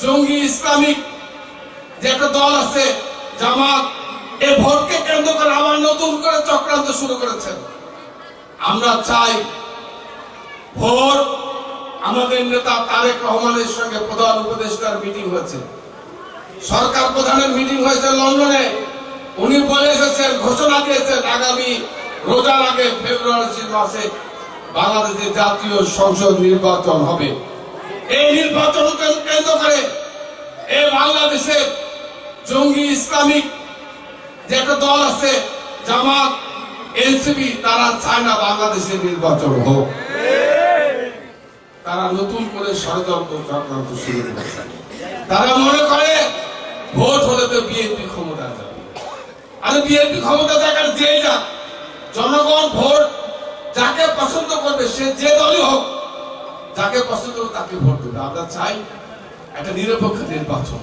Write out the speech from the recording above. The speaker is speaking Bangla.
জঙ্গি ইসলামিক যে একটা দল আছে জামাত, এই ভোটকে কেন্দ্র করে আবার নতুন করে চক্রান্ত শুরু করেছেন। আমরা চাই ভোট, আমাদের নেতা তারেক রহমানের সঙ্গে প্রধান উপদেষ্টার মিটিং হয়েছে, সরকার প্রধানের মিটিং হয়েছে লন্ডনে। উনি বলে এসেছেন, ঘোষণা দিয়েছেন আগামী রোজার আগে ফেব্রুয়ারি মাসে বাংলাদেশে জাতীয় সংসদ নির্বাচন হবে। এই নির্বাচনকে কেন্দ্র করে এই বাংলাদেশে জঙ্গি ইসলামিক যে একটা দল আছে জামাত, এনসিপি, তারা চায় না বাংলাদেশের নির্বাচন হোক। তারা নতুন করে ষড়যন্ত্র চক্রান্ত শুরু করেছে। তারা মনে করে ভোট হলে তো বিএনপি ক্ষমতা যাবে। আরে বিএনপি ক্ষমতা থাকার যেই যাক, জনগণ ভোট যাকে পছন্দ করবে, সে যে দলই হোক, যাকে পছন্দ হবে তাকে ভোট দেবে। আমরা চাই একটা নিরপেক্ষ নির্বাচন।